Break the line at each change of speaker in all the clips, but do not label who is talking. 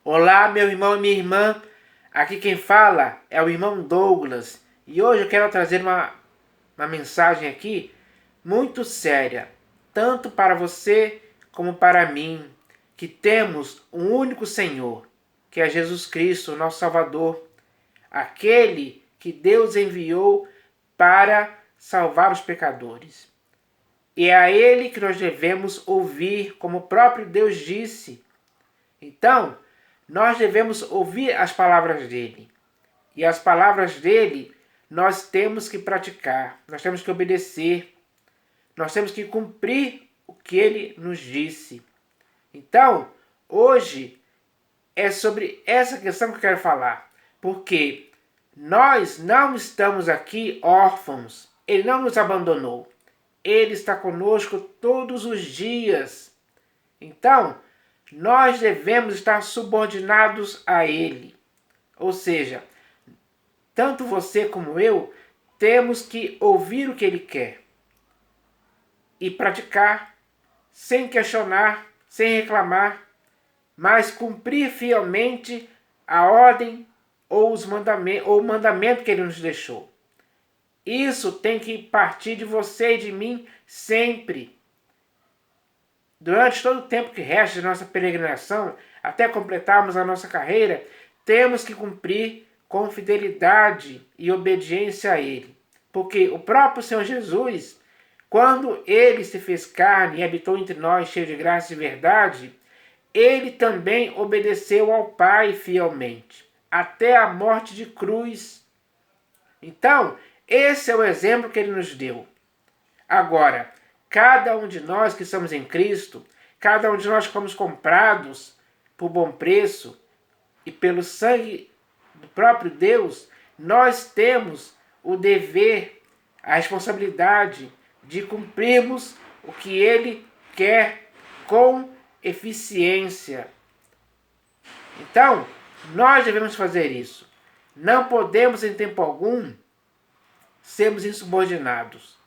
Olá, meu irmão e minha irmã. Aqui quem fala é o irmão Douglas. E hoje eu quero trazer uma mensagem aqui muito séria, tanto para você como para mim, que temos um único Senhor, que é Jesus Cristo, nosso Salvador, aquele que Deus enviou para salvar os pecadores. E é a Ele que nós devemos ouvir, como o próprio Deus disse. Então, nós devemos ouvir as palavras dele. E as palavras dele nós temos que praticar, nós temos que obedecer, nós temos que cumprir o que ele nos disse. Então, hoje é sobre essa questão que eu quero falar, porque nós não estamos aqui órfãos, ele não nos abandonou, ele está conosco todos os dias. Então, nós devemos estar subordinados a ele. Ou seja, tanto você como eu temos que ouvir o que ele quer e praticar sem questionar, sem reclamar, mas cumprir fielmente a ordem ou o mandamento que ele nos deixou. Isso tem que partir de você e de mim sempre. Durante todo o tempo que resta de nossa peregrinação, até completarmos a nossa carreira, temos que cumprir com fidelidade e obediência a Ele. Porque o próprio Senhor Jesus, quando Ele se fez carne e habitou entre nós, cheio de graça e verdade, Ele também obedeceu ao Pai fielmente, até a morte de cruz. Então, esse é o exemplo que Ele nos deu. Agora, cada um de nós que estamos em Cristo, cada um de nós que fomos comprados por bom preço e pelo sangue do próprio Deus, nós temos o dever, a responsabilidade de cumprirmos o que Ele quer com eficiência. Então, nós devemos fazer isso. Não podemos, em tempo algum, sermos insubordinados.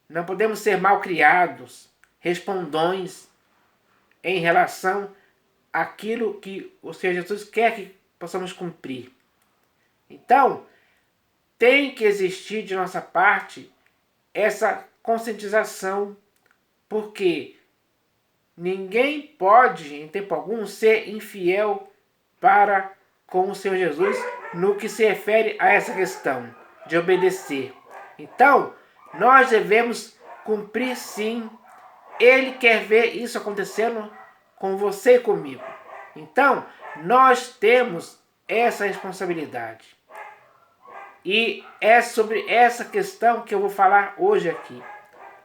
Não podemos ser malcriados, respondões em relação àquilo que o Senhor Jesus quer que possamos cumprir. Então, tem que existir de nossa parte essa conscientização, porque ninguém pode, em tempo algum, ser infiel para com o Senhor Jesus no que se refere a essa questão de obedecer. Então, nós devemos cumprir sim. Ele quer ver isso acontecendo com você e comigo. Então, nós temos essa responsabilidade. E é sobre essa questão que eu vou falar hoje aqui.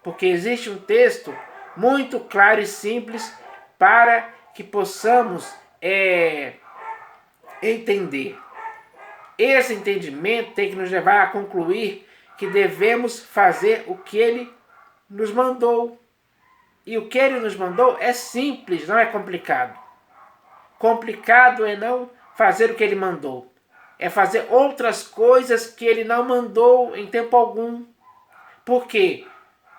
Porque existe um texto muito claro e simples para que possamos entender. Esse entendimento tem que nos levar a concluir que devemos fazer o que ele nos mandou. E o que ele nos mandou é simples, não é complicado. Complicado é não fazer o que ele mandou. É fazer outras coisas que ele não mandou em tempo algum. Porque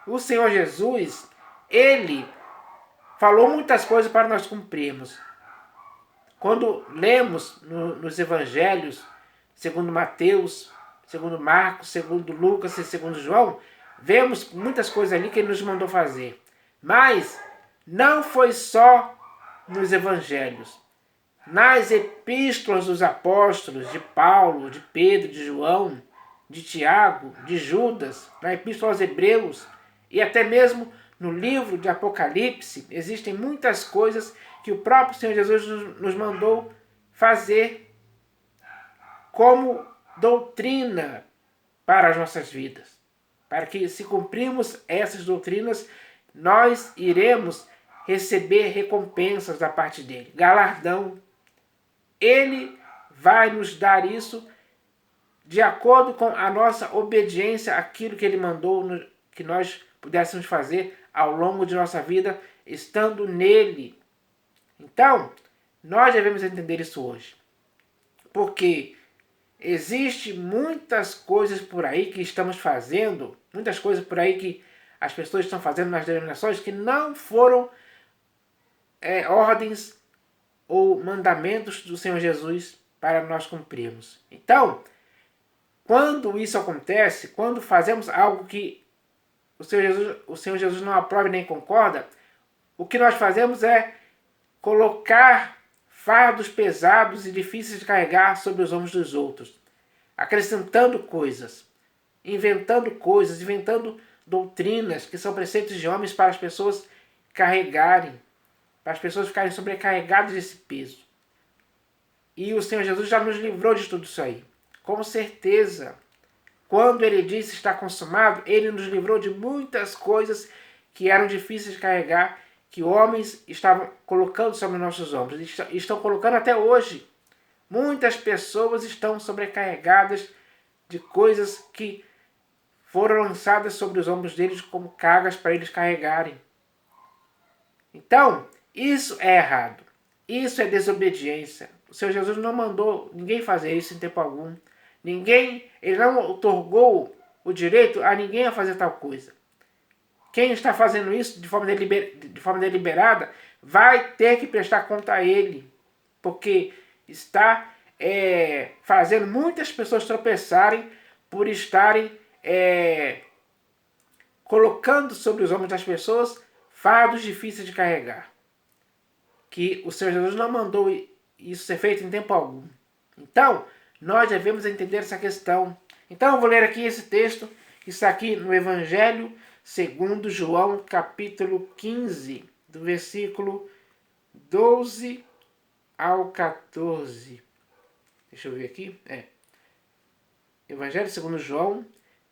o Senhor Jesus, ele falou muitas coisas para nós cumprirmos. Quando lemos nos evangelhos, segundo Mateus, segundo Marcos, segundo Lucas e segundo João, vemos muitas coisas ali que ele nos mandou fazer. Mas não foi só nos evangelhos. Nas epístolas dos apóstolos, de Paulo, de Pedro, de João, de Tiago, de Judas, na epístola aos Hebreus e até mesmo no livro de Apocalipse, existem muitas coisas que o próprio Senhor Jesus nos mandou fazer como doutrina para as nossas vidas. Para que, se cumprirmos essas doutrinas, nós iremos receber recompensas da parte dele, galardão. Ele vai nos dar isso de acordo com a nossa obediência àquilo que ele mandou que nós pudéssemos fazer ao longo de nossa vida, estando nele. Então, nós devemos entender isso hoje. Porque existe muitas coisas por aí que estamos fazendo, muitas coisas por aí que as pessoas estão fazendo nas denominações que não foram ordens ou mandamentos do Senhor Jesus para nós cumprirmos. Então, quando isso acontece, quando fazemos algo que o Senhor Jesus não aprova nem concorda, o que nós fazemos é colocar fardos pesados e difíceis de carregar sobre os ombros dos outros, acrescentando coisas, inventando doutrinas que são preceitos de homens para as pessoas carregarem, para as pessoas ficarem sobrecarregadas desse peso. E o Senhor Jesus já nos livrou de tudo isso aí. Com certeza, quando ele disse está consumado, ele nos livrou de muitas coisas que eram difíceis de carregar, que homens estavam colocando sobre nossos ombros, e estão colocando até hoje. Muitas pessoas estão sobrecarregadas de coisas que foram lançadas sobre os ombros deles como cargas para eles carregarem. Então, isso é errado. Isso é desobediência. O Senhor Jesus não mandou ninguém fazer isso em tempo algum. Ele não outorgou o direito a ninguém a fazer tal coisa. Quem está fazendo isso de forma deliberada vai ter que prestar conta a ele, porque está fazendo muitas pessoas tropeçarem por estarem colocando sobre os ombros das pessoas fardos difíceis de carregar. Que o Senhor Jesus não mandou isso ser feito em tempo algum. Então, nós devemos entender essa questão. Então, eu vou ler aqui esse texto que está aqui no Evangelho segundo João, capítulo 15, do versículo 12 ao 14. Deixa eu ver aqui. Evangelho segundo João,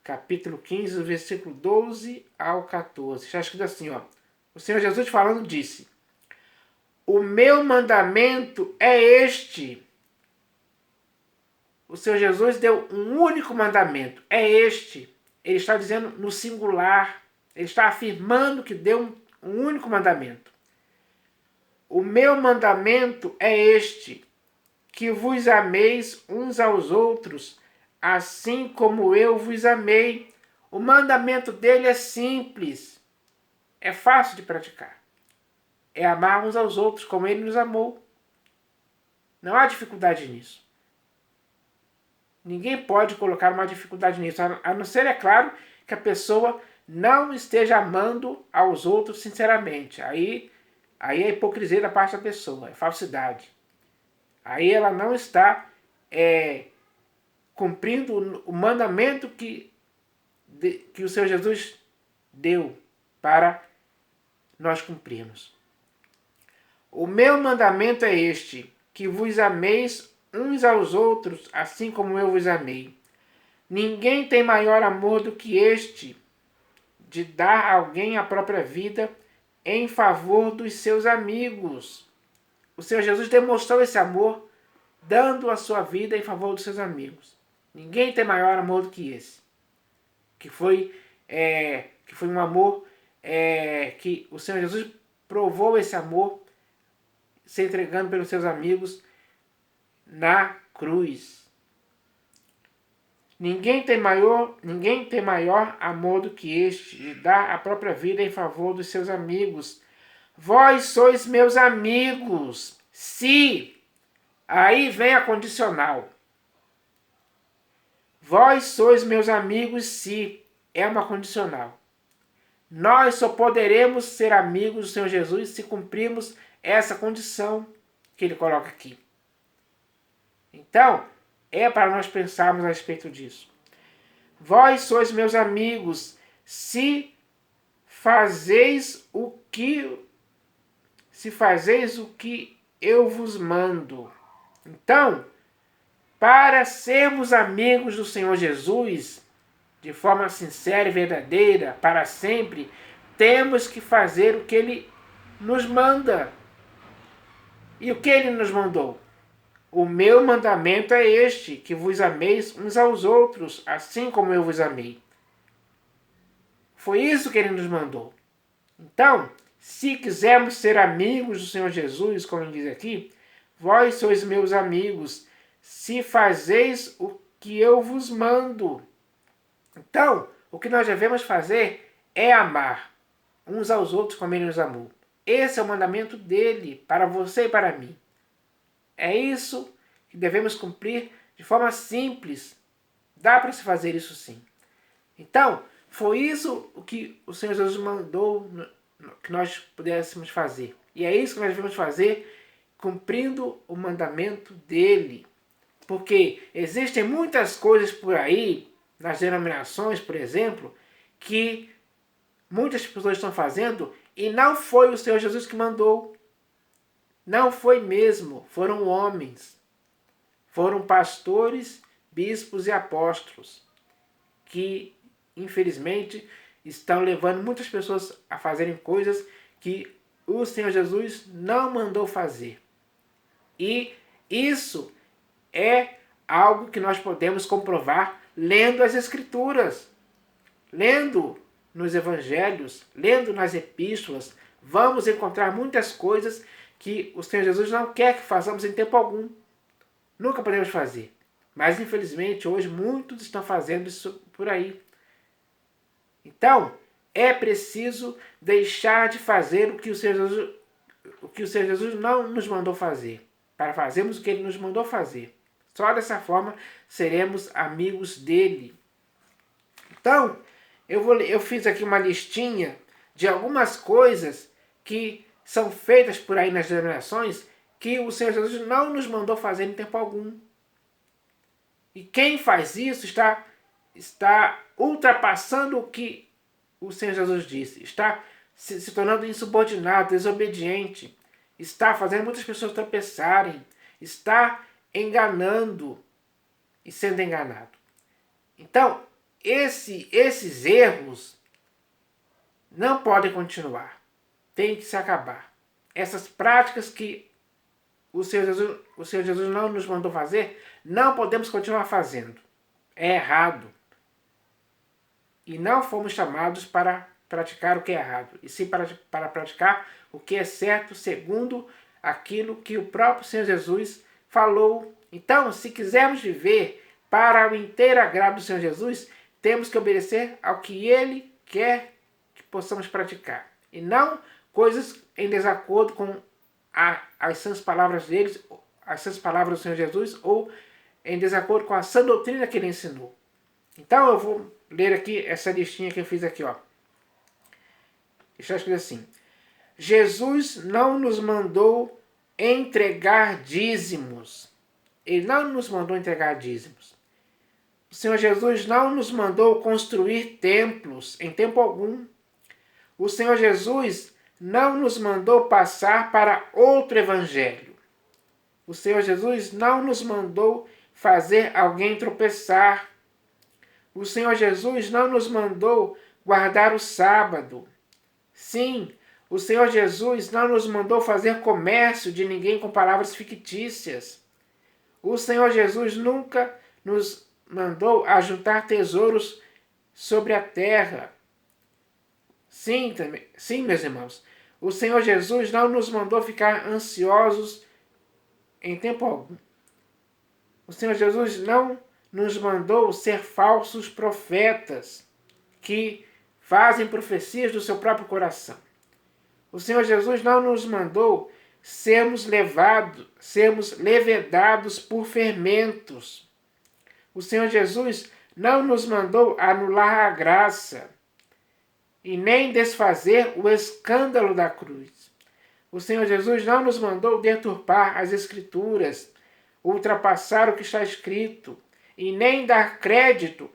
capítulo 15, do versículo 12 ao 14. Está escrito assim, ó. O Senhor Jesus falando disse: o meu mandamento é este. O Senhor Jesus deu um único mandamento, é este. Ele está dizendo no singular, ele está afirmando que deu um único mandamento. O meu mandamento é este, que vos ameis uns aos outros, assim como eu vos amei. O mandamento dele é simples, é fácil de praticar. É amar uns aos outros como ele nos amou. Não há dificuldade nisso. Ninguém pode colocar uma dificuldade nisso, a não ser, é claro, que a pessoa não esteja amando aos outros sinceramente. Aí é hipocrisia da parte da pessoa, é falsidade. Aí ela não está cumprindo o mandamento que o Senhor Jesus deu para nós cumprirmos. O meu mandamento é este, que vos ameis uns aos outros, assim como eu vos amei. Ninguém tem maior amor do que este, de dar a alguém a própria vida em favor dos seus amigos. O Senhor Jesus demonstrou esse amor, dando a sua vida em favor dos seus amigos. Ninguém tem maior amor do que esse. Que foi um amor que o Senhor Jesus provou esse amor, se entregando pelos seus amigos na cruz. Ninguém tem maior amor do que este, de dar a própria vida em favor dos seus amigos. Vós sois meus amigos, se... Aí vem a condicional. Vós sois meus amigos, se... É uma condicional. Nós só poderemos ser amigos do Senhor Jesus se cumprirmos essa condição que ele coloca aqui. Então, é para nós pensarmos a respeito disso. Vós sois meus amigos, se fazeis o que eu vos mando. Então, para sermos amigos do Senhor Jesus, de forma sincera e verdadeira, para sempre, temos que fazer o que ele nos manda. E o que ele nos mandou? O meu mandamento é este, que vos ameis uns aos outros, assim como eu vos amei. Foi isso que ele nos mandou. Então, se quisermos ser amigos do Senhor Jesus, como ele diz aqui, vós sois meus amigos, se fazeis o que eu vos mando. Então, o que nós devemos fazer é amar uns aos outros como ele nos amou. Esse é o mandamento dele, para você e para mim. É isso que devemos cumprir de forma simples. Dá para se fazer isso sim. Então, foi isso o que o Senhor Jesus mandou que nós pudéssemos fazer. E é isso que nós devemos fazer, cumprindo o mandamento dele. Porque existem muitas coisas por aí, nas denominações, por exemplo, que muitas pessoas estão fazendo e não foi o Senhor Jesus que mandou. Não foi mesmo, foram homens. Foram pastores, bispos e apóstolos que, infelizmente, estão levando muitas pessoas a fazerem coisas que o Senhor Jesus não mandou fazer. E isso é algo que nós podemos comprovar lendo as Escrituras, lendo nos Evangelhos, lendo nas Epístolas. Vamos encontrar muitas coisas que o Senhor Jesus não quer que façamos em tempo algum. Nunca podemos fazer. Mas, infelizmente, hoje muitos estão fazendo isso por aí. Então, é preciso deixar de fazer o que o Senhor Jesus não nos mandou fazer, para fazermos o que Ele nos mandou fazer. Só dessa forma seremos amigos dele. Então, eu fiz aqui uma listinha de algumas coisas que são feitas por aí nas denominações que o Senhor Jesus não nos mandou fazer em tempo algum. E quem faz isso está ultrapassando o que o Senhor Jesus disse. Está se tornando insubordinado, desobediente. Está fazendo muitas pessoas tropeçarem. Está enganando e sendo enganado. Então, esses erros não podem continuar. Tem que se acabar. Essas práticas que o Senhor Jesus não nos mandou fazer, não podemos continuar fazendo. É errado. E não fomos chamados para praticar o que é errado, e sim para praticar o que é certo, segundo aquilo que o próprio Senhor Jesus falou. Então, se quisermos viver para o inteiro agrado do Senhor Jesus, temos que obedecer ao que Ele quer que possamos praticar. E não coisas em desacordo com as sãs palavras deles, as sãs palavras do Senhor Jesus, ou em desacordo com a sã doutrina que Ele ensinou. Então eu vou ler aqui essa listinha que eu fiz aqui, ó. Está escrito assim: Jesus não nos mandou entregar dízimos. Ele não nos mandou entregar dízimos. O Senhor Jesus não nos mandou construir templos em tempo algum. O Senhor Jesus não nos mandou passar para outro evangelho. O Senhor Jesus não nos mandou fazer alguém tropeçar. O Senhor Jesus não nos mandou guardar o sábado. Sim, o Senhor Jesus não nos mandou fazer comércio de ninguém com palavras fictícias. O Senhor Jesus nunca nos mandou ajuntar tesouros sobre a terra. Sim, meus irmãos, o Senhor Jesus não nos mandou ficar ansiosos em tempo algum. O Senhor Jesus não nos mandou ser falsos profetas que fazem profecias do seu próprio coração. O Senhor Jesus não nos mandou sermos levedados por fermentos. O Senhor Jesus não nos mandou anular a graça e nem desfazer o escândalo da cruz. O Senhor Jesus não nos mandou deturpar as Escrituras, ultrapassar o que está escrito e nem dar crédito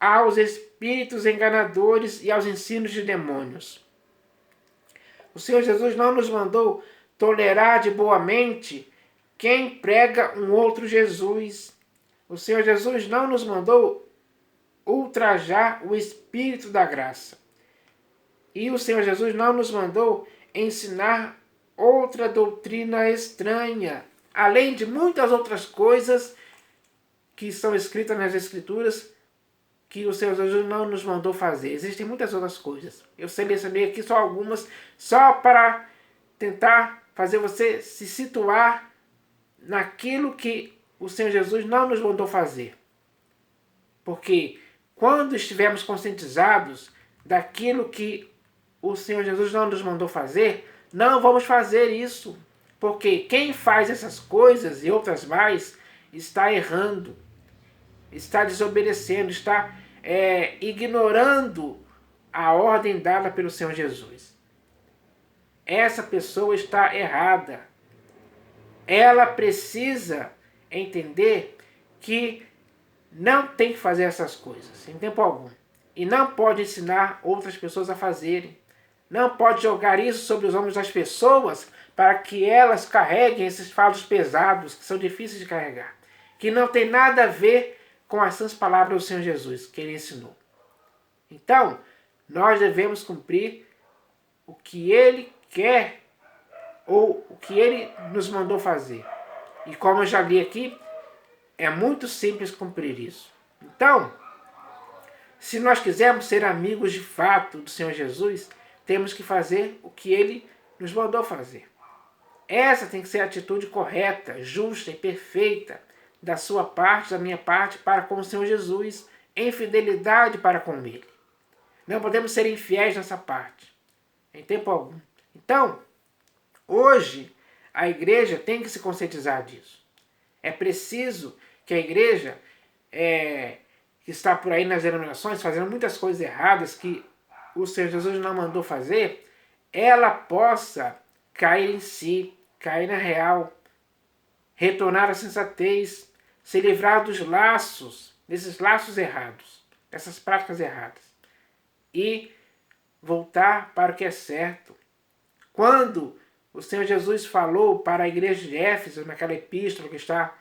aos espíritos enganadores e aos ensinos de demônios. O Senhor Jesus não nos mandou tolerar de boa mente quem prega um outro Jesus. O Senhor Jesus não nos mandou ultrajar o Espírito da graça. E o Senhor Jesus não nos mandou ensinar outra doutrina estranha, além de muitas outras coisas que são escritas nas Escrituras que o Senhor Jesus não nos mandou fazer. Existem muitas outras coisas. Eu selecionei aqui só algumas, só para tentar fazer você se situar naquilo que o Senhor Jesus não nos mandou fazer. Porque quando estivermos conscientizados daquilo que o Senhor Jesus não nos mandou fazer, não vamos fazer isso. Porque quem faz essas coisas e outras mais está errando, está desobedecendo, está ignorando a ordem dada pelo Senhor Jesus. Essa pessoa está errada. Ela precisa entender que não tem que fazer essas coisas, em tempo algum. E não pode ensinar outras pessoas a fazerem. Não pode jogar isso sobre os ombros das pessoas para que elas carreguem esses fardos pesados, que são difíceis de carregar. Que não tem nada a ver com as sãs palavras do Senhor Jesus, que ele ensinou. Então, nós devemos cumprir o que ele quer ou o que ele nos mandou fazer. E como eu já li aqui, é muito simples cumprir isso. Então, se nós quisermos ser amigos de fato do Senhor Jesus, temos que fazer o que ele nos mandou fazer. Essa tem que ser a atitude correta, justa e perfeita da sua parte, da minha parte, para com o Senhor Jesus, em fidelidade para com ele. Não podemos ser infiéis nessa parte, em tempo algum. Então, hoje, a igreja tem que se conscientizar disso. É preciso que a igreja, que está por aí nas denominações, fazendo muitas coisas erradas que o Senhor Jesus não mandou fazer, ela possa cair em si, cair na real, retornar à sensatez, se livrar dos laços, desses laços errados, dessas práticas erradas, e voltar para o que é certo. Quando o Senhor Jesus falou para a igreja de Éfeso, naquela epístola que está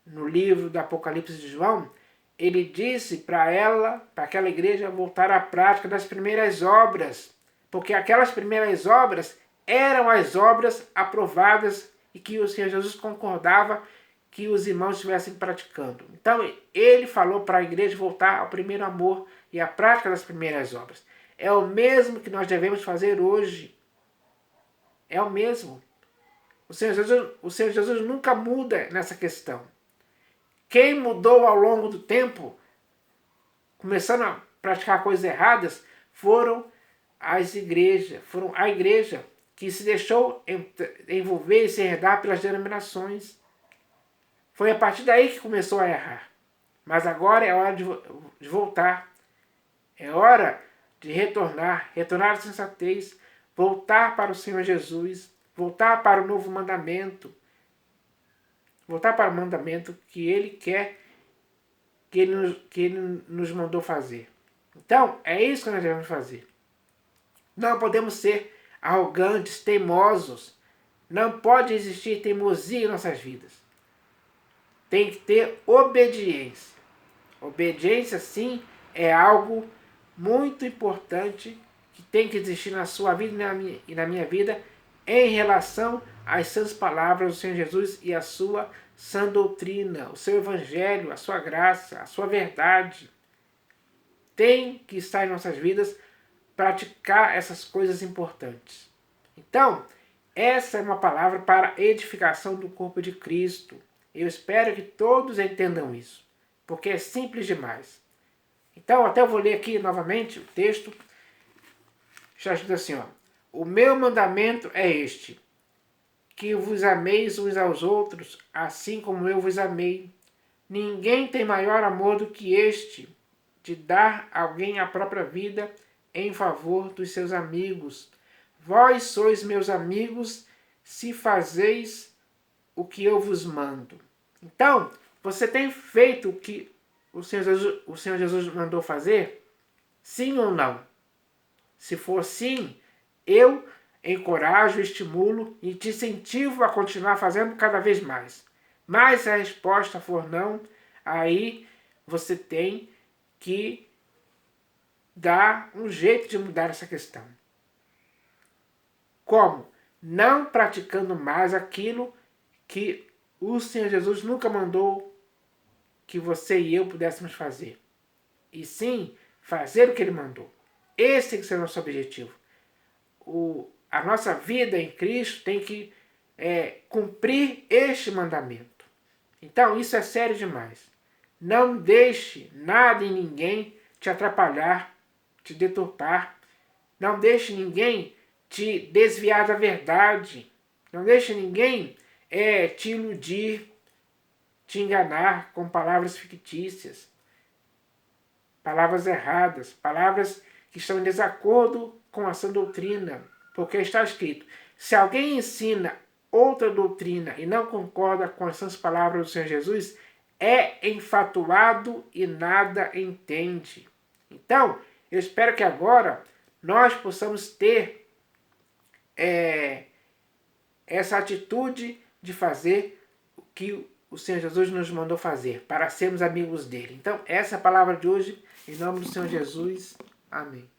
no livro do Apocalipse de João, ele disse para ela, para aquela igreja, voltar à prática das primeiras obras, porque aquelas primeiras obras eram as obras aprovadas e que o Senhor Jesus concordava que os irmãos estivessem praticando. Então, ele falou para a igreja voltar ao primeiro amor e à prática das primeiras obras. É o mesmo que nós devemos fazer hoje. É o mesmo. O Senhor Jesus nunca muda nessa questão. Quem mudou ao longo do tempo, começando a praticar coisas erradas, foram as igrejas. Foram a igreja que se deixou envolver e se herdar pelas denominações. Foi a partir daí que começou a errar. Mas agora é hora de voltar. É hora de retornar à sensatez, voltar para o Senhor Jesus, voltar para o novo mandamento, voltar para o mandamento que ele quer, que ele nos mandou fazer. Então, é isso que nós devemos fazer. Não podemos ser arrogantes, teimosos. Não pode existir teimosia em nossas vidas. Tem que ter obediência. Obediência, sim, é algo muito importante que tem que existir na sua vida e na minha vida em relação às sãs palavras do Senhor Jesus e a sua sã doutrina, o seu evangelho, a sua graça, a sua verdade. Tem que estar em nossas vidas praticar essas coisas importantes. Então, essa é uma palavra para edificação do corpo de Cristo. Eu espero que todos entendam isso, porque é simples demais. Então, até eu vou ler aqui novamente o texto. Está escrito assim, ó. O meu mandamento é este, que vos ameis uns aos outros, assim como eu vos amei. Ninguém tem maior amor do que este, de dar a alguém a própria vida em favor dos seus amigos. Vós sois meus amigos, se fazeis o que eu vos mando. Então, você tem feito o que o Senhor Jesus mandou fazer? Sim ou não? Se for sim, eu encorajo, estimulo e te incentivo a continuar fazendo cada vez mais. Mas se a resposta for não, aí você tem que dar um jeito de mudar essa questão. Como? Não praticando mais aquilo que o Senhor Jesus nunca mandou que você e eu pudéssemos fazer. E sim, fazer o que ele mandou. Esse tem que ser o nosso objetivo. A nossa vida em Cristo tem que cumprir este mandamento. Então, isso é sério demais. Não deixe nada e ninguém te atrapalhar, te deturpar. Não deixe ninguém te desviar da verdade. Não deixe ninguém te iludir, te enganar com palavras fictícias, palavras erradas, palavras que estão em desacordo com a sã doutrina. Porque está escrito, se alguém ensina outra doutrina e não concorda com as sãs palavras do Senhor Jesus, é enfatuado e nada entende. Então, eu espero que agora nós possamos ter essa atitude de fazer o que o Senhor Jesus nos mandou fazer, para sermos amigos dele. Então, essa é a palavra de hoje, em nome do Senhor Jesus. Amém.